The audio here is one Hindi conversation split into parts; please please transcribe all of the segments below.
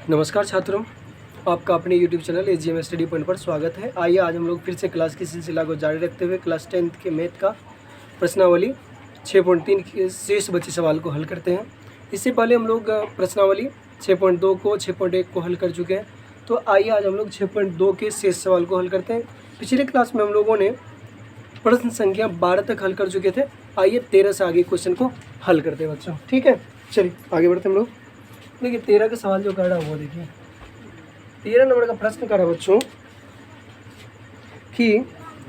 नमस्कार छात्रों, आपका अपने YouTube channel AGM study point पर स्वागत है। आइए आज हम लोग फिर से क्लास की सिलसिला को जारी रखते हुए क्लास 10th के मैथ का प्रश्नावली 6.3 के शेष बचे सवाल को हल करते हैं। इससे पहले हम लोग प्रश्नावली 6.2 को 6.1 को हल कर चुके हैं, तो आइए आज हम लोग 6.2 के शेष सवाल को हल करते हैं। पिछले क्लास में हम लोगों ने प्रश्न संख्या 12 तक हल कर चुके थे। आइए 13 से आगे क्वेश्चन को हल करते हैं बच्चों, ठीक है। चलिए आगे बढ़ते हम लोग। देखिए 13 का सवाल जो कर रहा है वो देखिए 13 नंबर का प्रश्न कर रहा है बच्चों कि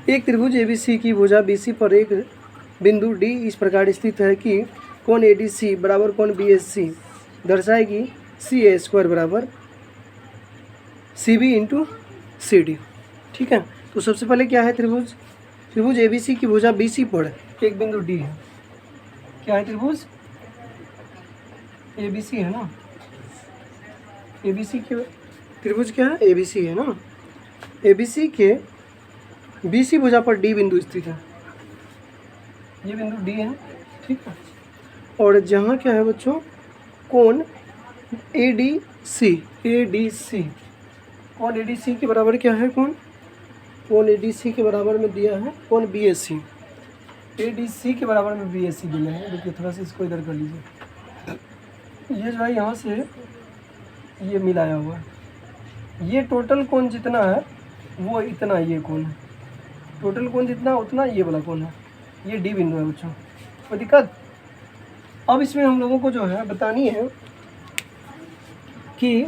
एक त्रिभुज ABC की भुजा BC पर एक बिंदु D इस प्रकार स्थित है कि कोण ADC बराबर कोण BSC दर्शाए कि CA² बराबर CB इंटू CD, ठीक है। तो सबसे पहले क्या है, त्रिभुज ABC की भुजा BC पर एक बिंदु D है। क्या है, त्रिभुज ABC है ना, ABC के त्रिभुज क्या है, ABC है ना। ABC के BC भुजा पर D बिंदु स्थित है, ये बिंदु D है, ठीक है। और जहाँ क्या है बच्चों, कोण ADC कोण ADC के बराबर क्या है, कोण ADC के बराबर में दिया है कोण BSC, ADC के बराबर में BSC दिया है। देखिए थोड़ा सा इसको इधर कर लीजिए, ये जो है यहाँ से ये मिलाया हुआ है, ये टोटल कोण जितना है वो इतना ये कोण है, टोटल कोण जितना उतना ये वाला कोण है, ये D बिंदु है बच्चों, कोई दिक्कत। अब इसमें हम लोगों को जो है बतानी है कि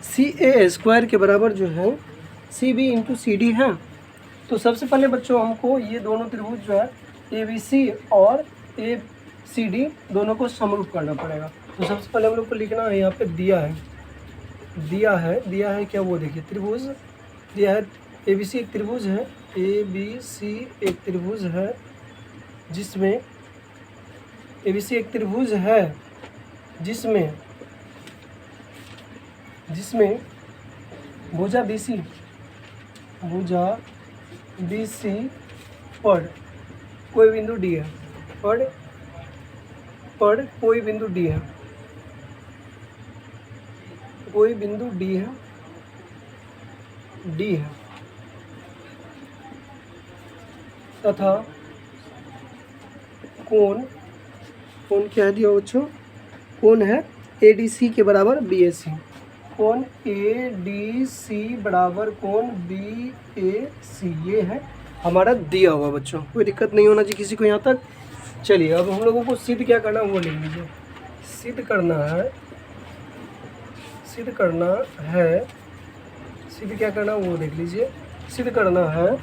CA² के बराबर जो है CB इंटू CD है। तो सबसे पहले बच्चों हमको ये दोनों त्रिभुज जो है ABC और ACD दोनों को समरूप करना पड़ेगा। तो सबसे पहले हम लोग को लिखना है, यहाँ पे दिया है क्या, वो देखिए त्रिभुज दिया है ABC एक त्रिभुज है, ABC एक त्रिभुज है जिसमें ABC एक त्रिभुज है जिसमें भुजा BC पर कोई बिंदु D है, पर कोई बिंदु D है, कोई बिंदु D है तथा कोण क्या है दिया बच्चों, कोण है ADC के बराबर BAC, कोण ADC बराबर कोण BAC, ये है हमारा दिया हुआ बच्चों। कोई दिक्कत नहीं होना चाहिए किसी को यहाँ तक। चलिए अब हम लोगों को सिद्ध क्या करना है वो लिख लीजिए। सिद्ध करना है वो देख लीजिए। सिद्ध करना है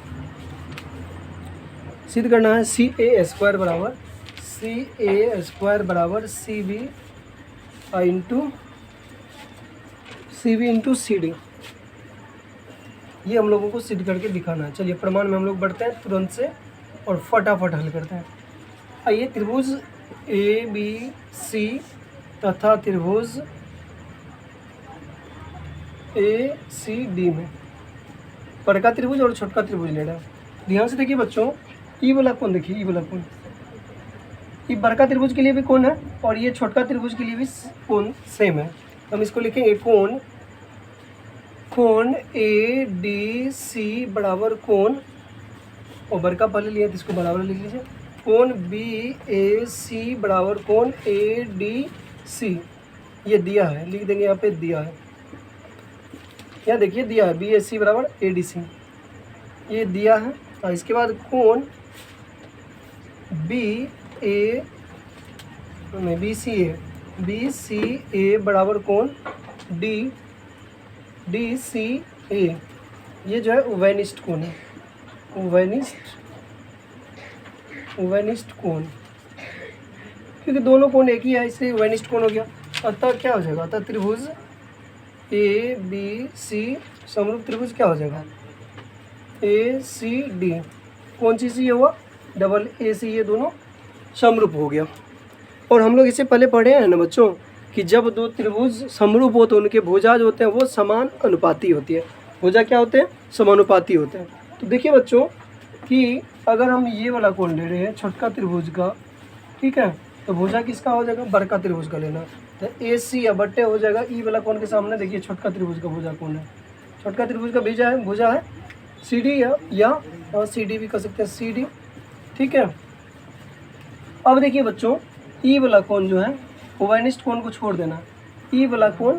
CA² बराबर CB इंटू CD, ये हम लोगों को सिद्ध करके दिखाना है। चलिए प्रमाण में हम लोग बढ़ते हैं तुरंत से और फटाफट हल करते हैं। आइए त्रिभुज ABC तथा त्रिभुज ACD में बड़का त्रिभुज और छोटका त्रिभुज ले रहा है। ध्यान से देखिए बच्चों, ई वाला कोण देखिए, ई वाला कोण, ये बड़का त्रिभुज के लिए भी कोण है और ये छोटका त्रिभुज के लिए भी कोण सेम है। हम इसको लिखेंगे कोण ADC बराबर कोण, और बड़का पहले लिया तो इसको बराबर लिख लीजिए, कोण BAC बराबर कोण ADC, ये दिया है, लिख देंगे यहाँ पे दिया है, यहाँ देखिए दिया है BAC बराबर ADC, ये दिया है। और इसके बाद कोण BCA बराबर कोण DCA, ये जो है उभयनिष्ठ कोण है, उभयनिष्ठ कोण, क्योंकि दोनों कोण एक ही है इसलिए उभयनिष्ठ कोण हो गया। अतः क्या हो जाएगा, अतः त्रिभुज ABC समरूप त्रिभुज क्या हो जाएगा ACD, कौन सी ये हुआ, डबल AC, ये दोनों समरूप हो गया। और हम लोग इससे पहले पढ़े हैं ना बच्चों कि जब दो त्रिभुज समरूप हो तो उनके भुजा जो होते हैं वो समान अनुपाती होती है। भुजा क्या होते हैं, समानुपाती होते हैं। तो देखिए बच्चों कि अगर हम ये वाला कोण ले रहे हैं छोटका त्रिभुज का, ठीक है, तो भुजा किसका हो जाएगा, बड़का त्रिभुज का लेना। तो ए सी या बट्टे हो जाएगा ई वाला कोण के सामने। देखिए छोटका त्रिभुज का भुजा कौन है, छोटका त्रिभुज का भुजा है सी डी या और सी डी भी कर सकते हैं सी डी, ठीक है। अब देखिए बच्चों ई वाला कोण जो है ओवाइनिस्ट कोण को छोड़ देना, ई वाला कोण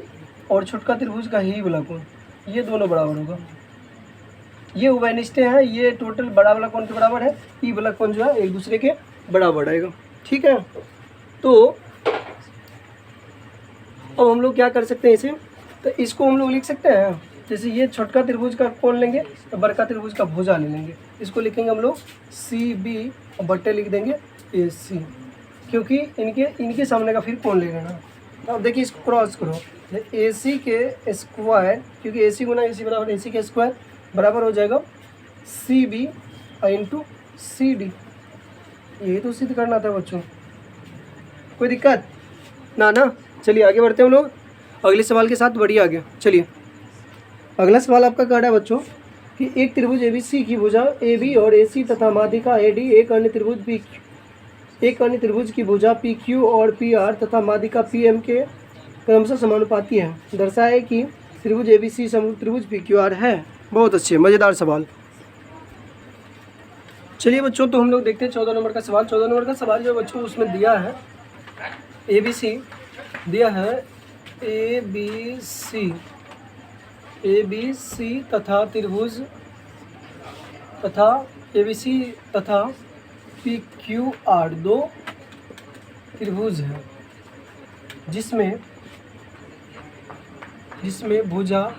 और छोटका त्रिभुज का ही वाला कोण ये दोनों बराबर होगा। ये ओवाइनिस्टे हैं, ये टोटल बड़ा वाला कोण के बराबर है, ई वाला कोण जो है एक दूसरे के बराबर आएगा, ठीक है। तो अब हम लोग क्या कर सकते हैं इसे, तो इसको हम लोग लिख सकते हैं जैसे ये छोटका त्रिभुज का कोण लेंगे तो बड़का त्रिभुज का भुजा ले लेंगे, इसको लिखेंगे हम लोग सी बी और बट्टे लिख देंगे ए सी, क्योंकि इनके सामने का फिर कोण ले लेना। अब देखिए इसको क्रॉस करो, ए सी के स्क्वायर, क्योंकि ए सी गुना ए सी बराबर ए सी के स्क्वायर बराबर हो जाएगा C B into C D. यही तो सिद्ध करना था बच्चों, कोई दिक्कत ना। चलिए आगे बढ़ते हैं हम लोग अगले सवाल के साथ, बढ़िए आगे चलिए। अगला सवाल आपका कह रहा है बच्चों कि एक त्रिभुज ए बी सी की भुजा ए बी और ए सी तथा माध्यिका ए डी एक अन्य त्रिभुज की भुजा पी क्यू और पी आर तथा माध्यिका पी एम के क्रमशः समानुपाती है, दर्शाए कि त्रिभुज ए बी सी समरूप त्रिभुज पी क्यू आर है। बहुत अच्छे मज़ेदार सवाल। चलिए बच्चों तो हम लोग देखते हैं 14 नंबर का सवाल। 14 नंबर का सवाल जो बच्चों उसमें दिया है ए बी सी, दिया है ए बी सी तथा त्रिभुज तथा ए बी सी तथा पी क्यू आर दो त्रिभुज है जिसमें भुजा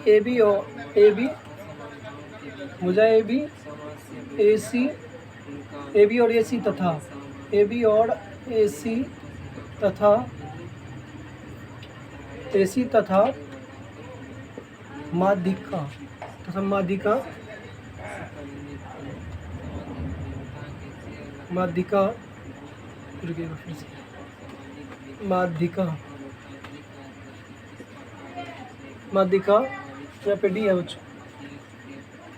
ए बी और ए सी तथा माध्यिका यहाँ पे डी है बच्चों,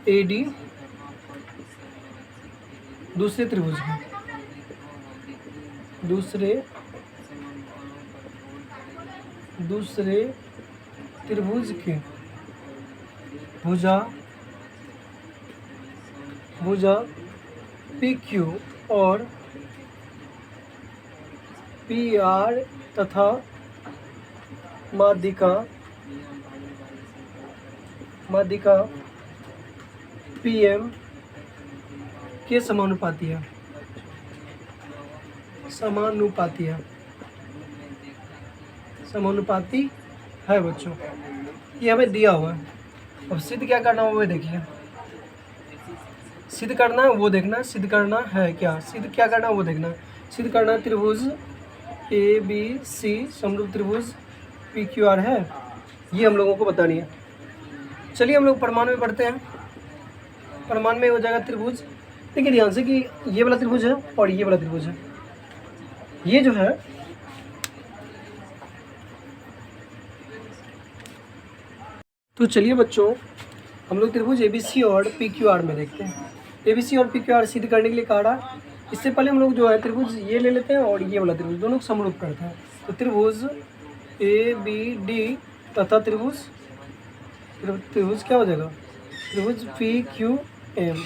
ए डी दूसरे त्रिभुज की भुजा पी क्यू और पी आर तथा माध्यिका पी एम के समानुपाती है बच्चों। ये हमें दिया हुआ है। अब सिद्ध क्या करना है वो देखिए, सिद्ध करना है वो देखना, सिद्ध करना है क्या, सिद्ध क्या करना है वो देखना। सिद्ध करना है त्रिभुज ए बी सी समरूप त्रिभुज पी क्यू आर है, ये हम लोगों को बतानी है। चलिए हम लोग प्रमाण में पढ़ते हैं। प्रमाण में हो जाएगा त्रिभुज, देखिए ध्यान से कि ये वाला त्रिभुज है और ये वाला त्रिभुज है, ये जो है तो चलिए बच्चों हम लोग त्रिभुज ए बी सी और पी क्यू आर में देखते हैं। ए बी सी और पी क्यू आर सिद्ध करने के लिए कहा रहा, इससे पहले हम लोग जो है त्रिभुज ये ले लेते हैं और ये वाला त्रिभुज दोनों को समरूप करते हैं। तो त्रिभुज ए बी डी तथा त्रिभुज क्या हो जाएगा, त्रिभुज P Q M,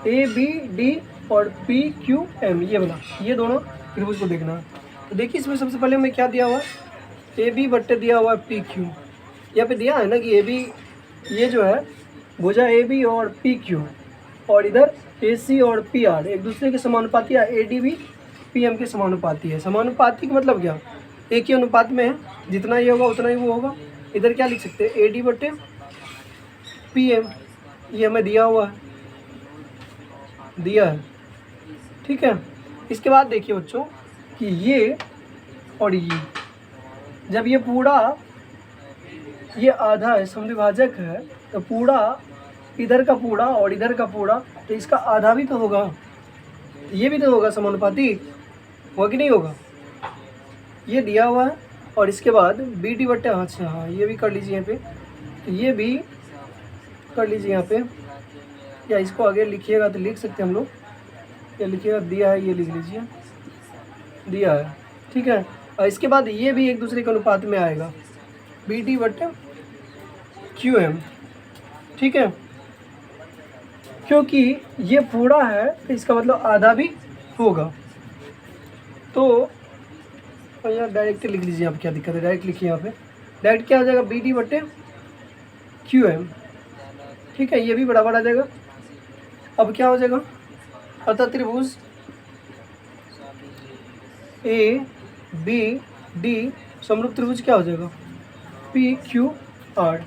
A B D और पी क्यू एम ये वाला, ये दोनों त्रिभुज को देखना। तो देखिए इसमें सबसे पहले हमें क्या दिया हुआ है, ए बी बट्टे दिया हुआ है पी क्यू, यहाँ पे दिया है ना कि ए बी ये जो है भुजा ए बी और पी क्यू और इधर ए सी और पी आर एक दूसरे के समानुपाती है, ए डी भी पी एम के समानुपाती है। समानुपाती का मतलब क्या, एक ही अनुपात में है, जितना ये होगा उतना ही वो होगा। इधर क्या लिख सकते हैं, ए डी बट्टे पी एम, ये हमें दिया हुआ है, दिया है, ठीक है। इसके बाद देखिए बच्चों कि ये और ये जब ये पूरा ये आधा है समद्विभाजक है तो पूरा इधर का पूरा और इधर का पूरा तो इसका आधा भी तो होगा, ये भी तो होगा समानुपाती, होगा कि नहीं होगा, ये दिया हुआ है। और इसके बाद बी डी बट्टे अच्छा हाँ ये भी कर लीजिए यहाँ पे, तो ये भी कर लीजिए यहाँ पे, या इसको आगे लिखिएगा तो लिख सकते हैं हम लोग ये लिखिएगा, दिया है, ये लिख लीजिए, दिया है, ठीक है। और इसके बाद ये भी एक दूसरे के अनुपात में आएगा, बी डी बटे क्यू एम, ठीक है। क्योंकि ये पूरा है तो इसका मतलब आधा भी होगा, तो यार डायरेक्ट लिख लीजिए, आप क्या दिक्कत है, डायरेक्ट लिखिए यहाँ पे, डायरेक्ट क्या आ जाएगा, बी डी बटे क्यू एम, ठीक है, ये भी बराबर आ जाएगा। अब क्या हो जाएगा, अतः त्रिभुज ए बी डी समरूप त्रिभुज क्या हो जाएगा, पी क्यू आर,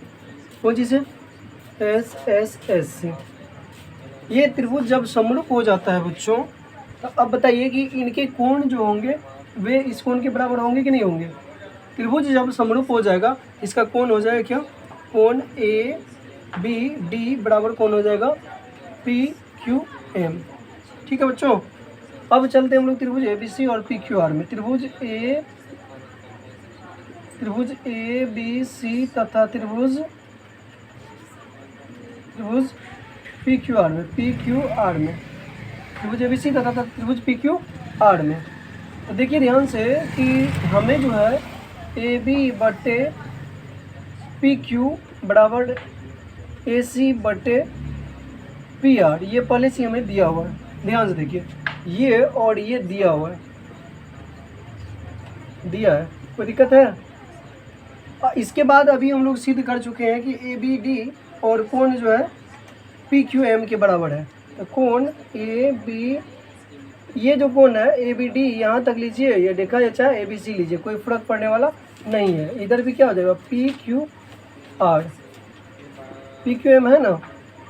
कौन चीज़ है, एस एस एस से। ये त्रिभुज जब समरूप हो जाता है बच्चों, तो अब बताइए कि इनके कोण जो होंगे वे इस कोण के बराबर होंगे कि नहीं होंगे। त्रिभुज जब समरूप हो जाएगा, इसका कोण हो जाएगा क्या, कोण ए बी डी बराबर कोण हो जाएगा पी क्यू एम, ठीक है बच्चों। अब चलते हैं हम लोग त्रिभुज ए बी सी और पी क्यू आर में। त्रिभुज ए बी सी तथा त्रिभुज पी क्यू आर में, त्रिभुज ए बी सी तथा त्रिभुज पी क्यू आर में। तो देखिए ध्यान से कि हमें जो है ए बी बटे पी क्यू बराबर ए सी बटे पी आर, ये पहले से हमें दिया हुआ है, ध्यान से देखिए, ये और ये दिया हुआ है, दिया है, कोई दिक्कत है। इसके बाद अभी हम लोग सिद्ध कर चुके हैं कि ए बी डी और कोण जो है पी क्यू एम के बराबर है। तो कोण ए बी, ये जो कोण है ए बी डी यहाँ तक लीजिए, ये देखा जाए चाहे ए बी सी लीजिए, कोई फर्क पड़ने वाला नहीं है। इधर भी क्या हो जाएगा, P Q R, P Q M है ना,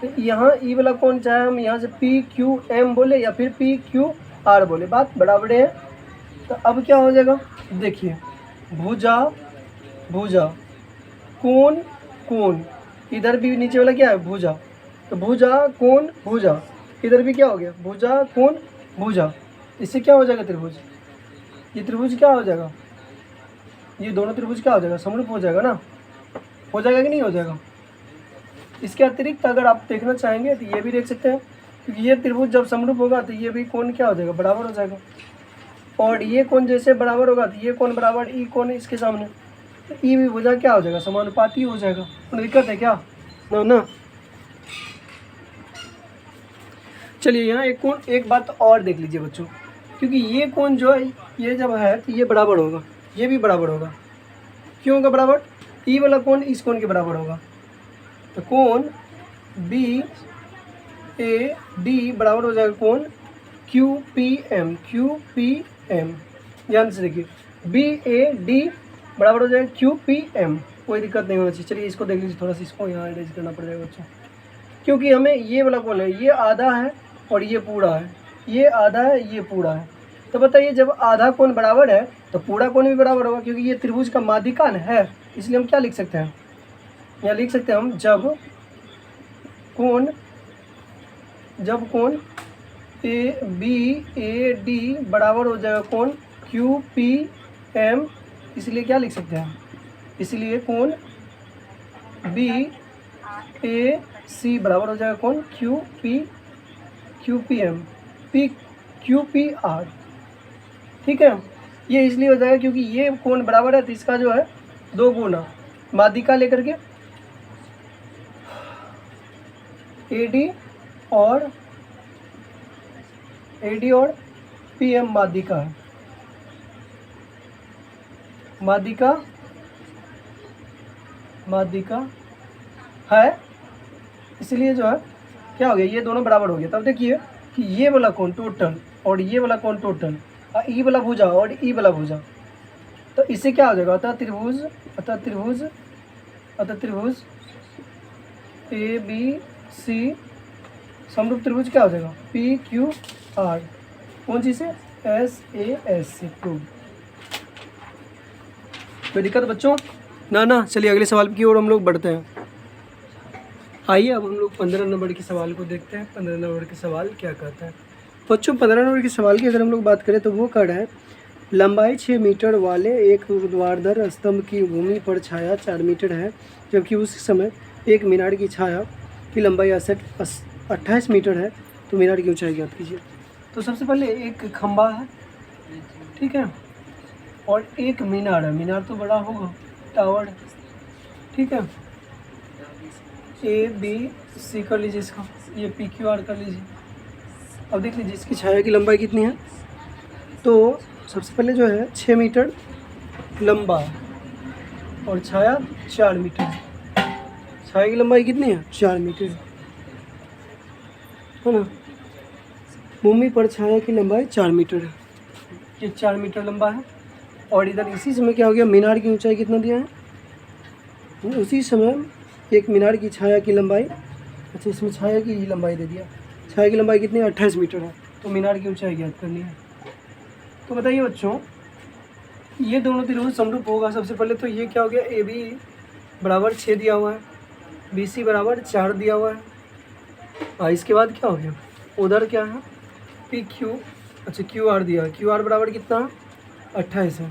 तो यहाँ ई वाला कोण चाहे हम यहाँ से पी क्यू एम बोले या फिर पी क्यू आर बोले, बात बराबर है। तो अब क्या हो जाएगा, देखिए, भुजा भुजा, कोण कोण, इधर भी नीचे वाला क्या है, भुजा, तो भुजा कोण भुजा, इधर भी क्या हो गया, भुजा कोण भुजा, इससे क्या हो जाएगा त्रिभुज, ये त्रिभुज क्या हो जाएगा, ये दोनों त्रिभुज क्या हो जाएगा, समरूप हो जाएगा ना, हो जाएगा कि नहीं हो जाएगा। इसके अतिरिक्त अगर आप देखना चाहेंगे तो ये भी देख सकते हैं, क्योंकि ये त्रिभुज जब समरूप होगा तो ये भी कोण क्या हो जाएगा, बराबर हो जाएगा, और ये कोण जैसे बराबर होगा तो ये कोण बराबर ई कोण इसके सामने, तो ई भी भुजा क्या हो जाएगा, समानुपाती हो जाएगा। कोई दिक्कत है क्या, ना। चलिए यहाँ एक कोण, एक बात और देख लीजिए बच्चों, क्योंकि ये कोण जो है ये जब है तो ये बराबर होगा, ये भी बराबर होगा, क्यों होगा बराबर, ई वाला कोण इस कोण के बराबर होगा। तो कोण बी ए डी बराबर हो जाएगा कोण क्यू पी एम, ध्यान से देखिए, बी ए डी बराबर हो जाएगा क्यू पी एम, कोई दिक्कत नहीं होना चाहिए। चलिए इसको देख लीजिए, थोड़ा सा इसको यहाँ अरेंज करना पड़ेगा बच्चों, क्योंकि हमें ये वाला कोण है, ये आधा है और ये पूरा है, ये आधा है ये पूरा है। तो बताइए जब आधा कोण बराबर है तो पूरा कोण भी बराबर होगा, क्योंकि ये त्रिभुज का माध्यिकान है, इसलिए हम क्या लिख सकते हैं, यहाँ लिख सकते हैं हम, जब कोण ए बी ए डी बराबर हो जाएगा कोण क्यू पी एम, इसलिए क्या लिख सकते हैं, इसलिए कोण बी ए सी बराबर हो जाएगा कोण Q P M P Q P R, ठीक है। ये इसलिए हो जाएगा क्योंकि ये कोण बराबर है तो इसका जो है दो गुना माध्यिका लेकर के एडी और पी एम माध्यिका है, माध्यिका है, इसलिए जो है क्या हो गया, ये दोनों बराबर हो गया। तब देखिए कि ये वाला कोण टोटल और ये वाला कोण टोटल, ई वाला भुजा और ई वाला भुजा, तो इससे क्या हो जाएगा, अतः त्रिभुज ए बी सी समरूप त्रिभुज क्या हो जाएगा, पी क्यू आर, कौन सी से, एस ए एस से प्रूव। कोई दिक्कत बच्चों, ना। चलिए अगले सवाल की ओर हम लोग बढ़ते हैं। आइए अब हम लोग 15 नंबर के सवाल को देखते हैं। 15 नंबर के सवाल क्या कहता है बच्चों। 15 नंबर के सवाल की अगर हम लोग बात करें तो वो कह रहा है, लंबाई 6 मीटर वाले एक ऊर्ध्वाधर स्तंभ की भूमि पर छाया 4 मीटर है, जबकि उस समय एक मीनार की छाया की लंबाई 28 मीटर है, तो मीनार की ऊंचाई ज्ञात कीजिए। तो सबसे पहले एक खंबा है, ठीक है, और एक मीनार है। मीनार तो बड़ा होगा, टावर, ठीक है। ABC कर लीजिए इसका, ये PQR कर लीजिए। अब देख लीजिए इसकी छाया की लंबाई कितनी है। तो सबसे पहले जो है 6 मीटर लंबा है और छाया 4 मीटर है। छाया की लंबाई कितनी है? 4 मीटर है ना। भूमि पर छाया की लंबाई 4 मीटर है, ये 4 मीटर लंबा है। और इधर इसी समय क्या हो गया, मीनार की ऊंचाई कितना दिया है, उसी समय एक मीनार की छाया की लंबाई, अच्छा इसमें छाया की ही लंबाई दे दिया। छाया की लंबाई कितनी है? 28 मीटर है। तो मीनार की ऊंचाई ज्ञात करनी है। तो बताइए बच्चों, ये दोनों त्रिभुज समरूप होगा। सबसे पहले तो ये क्या हो गया, AB बराबर 6 दिया हुआ है, BC बराबर 4 दिया हुआ है। इसके बाद क्या हो गया, उधर क्या है, PQ, अच्छा QR दिया है। QR बराबर कितना है? 28 है।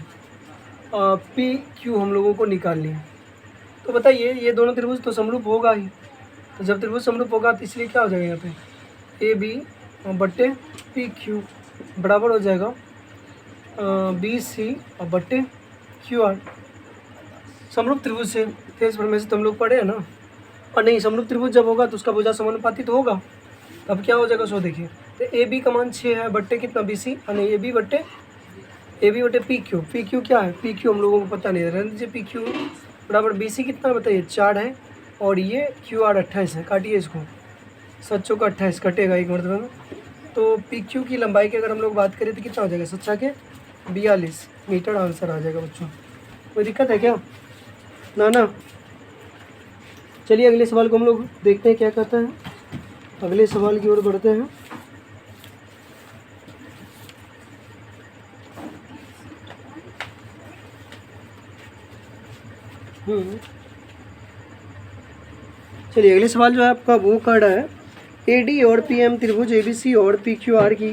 PQ हम लोगों को निकाल लिया। तो बताइए ये दोनों त्रिभुज तो समरूप होगा ही। तो जब त्रिभुज समरूप होगा तो इसलिए क्या हो जाएगा यहाँ पे, AB बट्टे PQ बराबर हो जाएगा BC बट्टे QR। समरूप त्रिभुज से तेज भर में से तुम लोग पढ़े हैं ना। और नहीं, समरूप त्रिभुज जब होगा तो उसका भुजा समानुपाती तो होगा, तब क्या हो जाएगा, सो देखिए। तो AB का मान 6 है, बट्टे कितना, BC, नहीं AB बट्टे PQ। PQ क्या है, PQ हम लोगों को पता नहीं है, रहने दीजिए। PQ बराबर BC कितना बताइए, 4 है, और ये QR 28 है। काटिए इसको, 7 का 28 कटेगा एक मरतबे में। तो PQ की लंबाई की अगर हम लोग बात करें तो कितना हो जाएगा, 7 के 42 मीटर आंसर आ जाएगा बच्चों। कोई दिक्कत है क्या ना? चलिए अगले सवाल को हम लोग देखते हैं क्या कहता है। अगले सवाल की ओर बढ़ते हैं। चलिए अगले सवाल जो है आपका वो कर रहा है, AD और PM त्रिभुज ABC और PQR की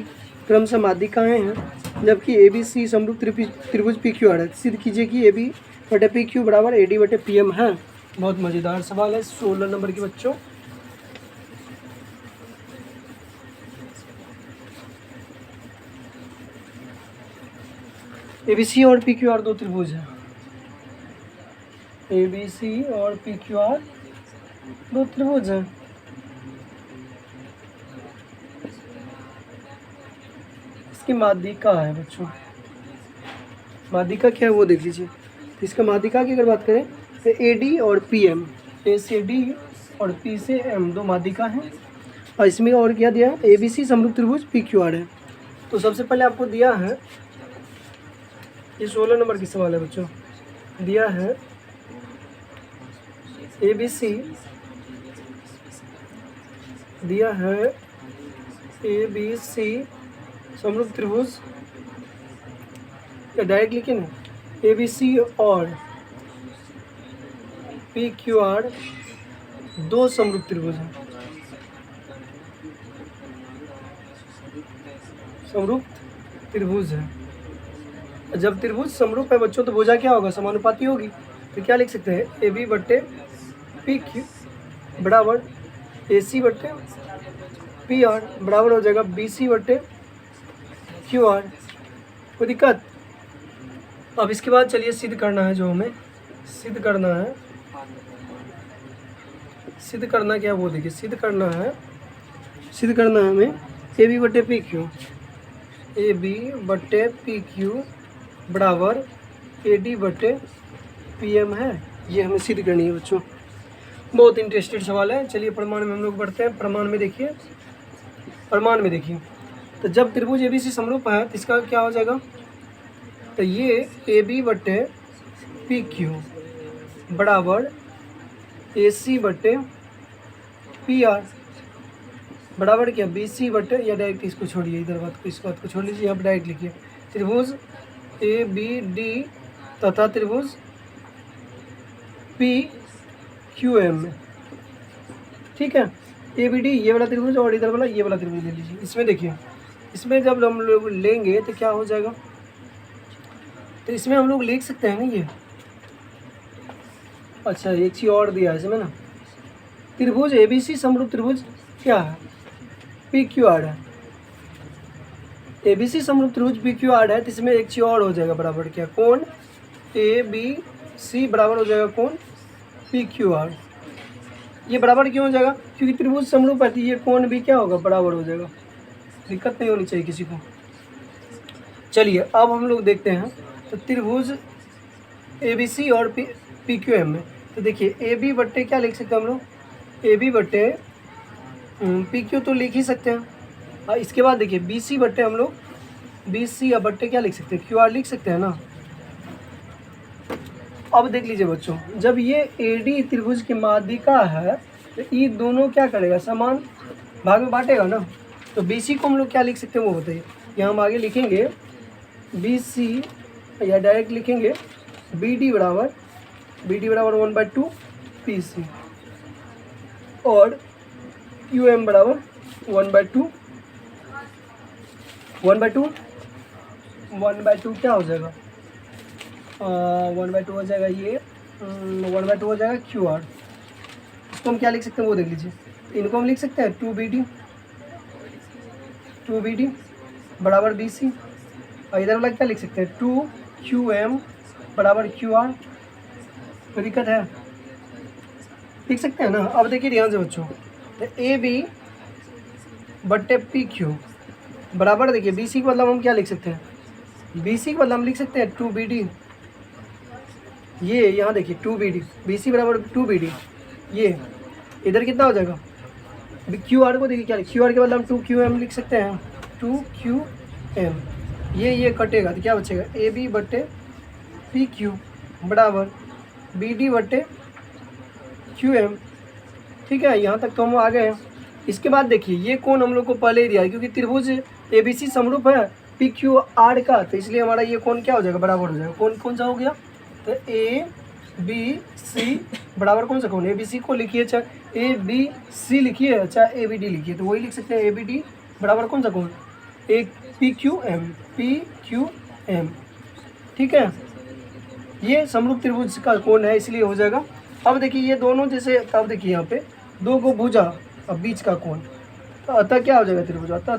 क्रमशः माध्यिकाएँ हैं, जबकि ABC समरूप त्रिभुज PQR है। सिद्ध कीजिए कि AB बटे PQ बराबर AD बटे PM है। बहुत मज़ेदार सवाल है, 16 नंबर के बच्चों। ABC और PQR दो त्रिभुज है, ABC और PQR दो त्रिभुज हैं। इसकी माध्यिका है बच्चों, माध्यिका क्या है वो देख लीजिए। तो इसका माध्यिका की अगर बात करें तो AD और PM, A से D और P से M दो माध्यिका हैं। और इसमें और क्या दिया है, ABC समरूप त्रिभुज PQR है। तो सबसे पहले आपको दिया है, ये 16 नंबर की सवाल है बच्चों, दिया है ABC, दिया है ABC समरूप त्रिभुज, या डायरेक्ट लिखे ना, ABC और PQR दो समरूप त्रिभुज हैं, समरूप त्रिभुज है। जब त्रिभुज समरूप है बच्चों तो भुजा क्या होगा, समानुपाती होगी। तो क्या लिख सकते हैं, AB बट्टे PQ बराबर AC बट्टे PR बराबर हो जाएगा BC बट्टे QR। कोई दिक्कत? अब इसके बाद चलिए सिद्ध करना है, जो हमें सिद्ध करना है, सिद्ध करना क्या वो देखिए। सिद्ध करना है हमें AB बट्टे PQ, AB बट्टे PQ बराबर AD बट्टे PM है। ये हमें सिद्ध करनी है बच्चों। बहुत इंटरेस्टेड सवाल है। चलिए प्रमाण में हम लोग बढ़ते हैं। प्रमाण में देखिए, प्रमाण में देखिए, तो जब त्रिभुज ABC समरूप है तो इसका क्या हो जाएगा, तो ये AB बट्टे PQ बराबर AC बट्टे PR बराबर क्या, BC बट्टे, या डायरेक्ट इसको छोड़िए, इधर बात को, इस बात को छोड़ लीजिए, यहाँ पर डायरेक्ट लिखिए। त्रिभुज ABD तथा त्रिभुज PQM, ठीक है। ABD ये वाला त्रिभुज और इधर वाला ये वाला त्रिभुज ले लीजिए। इसमें देखिए, इसमें जब हम लोग लेंगे तो क्या हो जाएगा, तो इसमें हम लोग लिख सकते हैं ना ये, अच्छा एक चीज़ और दिया है इसमें ना, त्रिभुज ABC समरूप त्रिभुज क्या है, PQR है। ABC समरूप त्रिभुज PQR है, तो इसमें एक चीज और हो जाएगा बराबर क्या, कोण ABC बराबर हो जाएगा कोण PQR। ये बराबर क्यों हो जाएगा, क्योंकि त्रिभुज समरूप है, तो ये कोण भी क्या होगा, बराबर हो जाएगा। दिक्कत नहीं होनी चाहिए किसी को। चलिए अब हम लोग देखते हैं, तो त्रिभुज ABC और PQM में, तो देखिए AB बट्टे क्या लिख सकते हैं हम लोग, AB बट्टे PQ तो लिख ही सकते हैं। और इसके बाद देखिए BC बट्टे हम लोग BC या बट्टे क्या लिख सकते हैं, QR लिख सकते हैं ना। अब देख लीजिए बच्चों, जब ये AD त्रिभुज की माध्यिका है, तो ये दोनों क्या करेगा, समान भाग में बांटेगा ना। तो BC को हम लोग क्या लिख सकते हैं वो बताइए। यहाँ हम आगे लिखेंगे BC या डायरेक्ट लिखेंगे BD बराबर 1/2 PC और QM बराबर 1/2 क्या हो जाएगा, 1/2 हो जाएगा ये 1/2 हो जाएगा QR। इसको हम क्या लिख सकते हैं वो देख लीजिए। इनको हम लिख सकते हैं 2BD बराबर BC, और इधर वाला क्या लिख सकते हैं 2QM बराबर QR। कोई दिक्कत है, लिख सकते हैं ना। अब देखिए ध्यान से बच्चों, तो AB बट्टे PQ बराबर, देखिए BC के बदला हम क्या लिख सकते हैं, BC के बदला हम लिख सकते हैं 2BD। ये यहाँ देखिए 2BD, BC बराबर 2BD। ये इधर कितना हो जाएगा, QR को देखिए क्या, QR के बदला हम 2QM लिख सकते हैं, 2QM। ये कटेगा तो क्या बचेगा, AB बट्टे PQ बराबर BD बट्टे QM। ठीक है, यहाँ तक तो हम आ गए हैं। इसके बाद देखिए ये कोण हम लोग को पहले ही दिया है, क्योंकि त्रिभुज ABC समरूप है PQR का, तो इसलिए हमारा ये कोण क्या हो जाएगा, बराबर हो जाएगा। कौन सा हो गया, तो ABC बराबर कौन सा कोण, ABC को लिखिए, चाहे ABC लिखिए चाहे ABD लिखिए, तो वही लिख सकते हैं ABD बराबर कौन सा कोण, एक PQM। ठीक है, ये समरूप त्रिभुज का कोण है, इसलिए हो जाएगा। अब देखिए ये दोनों जैसे, अब देखिए यहाँ पे दो को भुजा, अब बीच का कोण, तो अतः क्या हो जाएगा त्रिभुज, अतः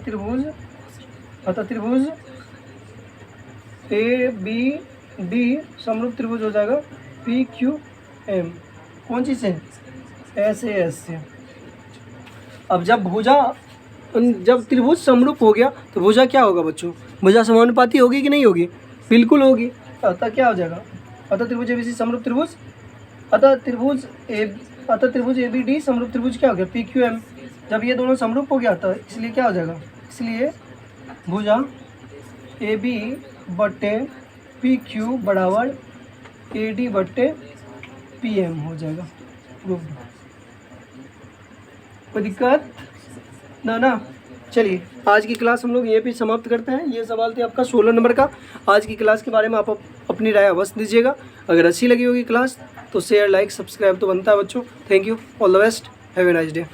त्रिभुज ABD समरूप त्रिभुज हो जाएगा PQM। कौन चीज़ से, SAS से। अब जब त्रिभुज समरूप हो गया तो भुजा क्या होगा बच्चों, भुजा समानुपाती होगी कि नहीं होगी, बिल्कुल होगी। अतः क्या हो जाएगा, अतः त्रिभुज ABC समरूप त्रिभुज, अतः त्रिभुज ABD समरूप त्रिभुज क्या हो गया, PQM। जब ये दोनों समरूप हो गया तो इसलिए क्या हो जाएगा, इसलिए भुजा AB बट्टे PQ बराबर AD बट्टे PM हो जाएगा। कोई दिक्कत ना। चलिए आज की क्लास हम लोग यहीं पे समाप्त करते हैं। ये सवाल थे आपका 16 नंबर का। आज की क्लास के बारे में आप अपनी राय अवश्य दीजिएगा। अगर अच्छी लगी होगी क्लास तो शेयर, लाइक, सब्सक्राइब तो बनता है बच्चों। Thank you, all the best, have a nice day.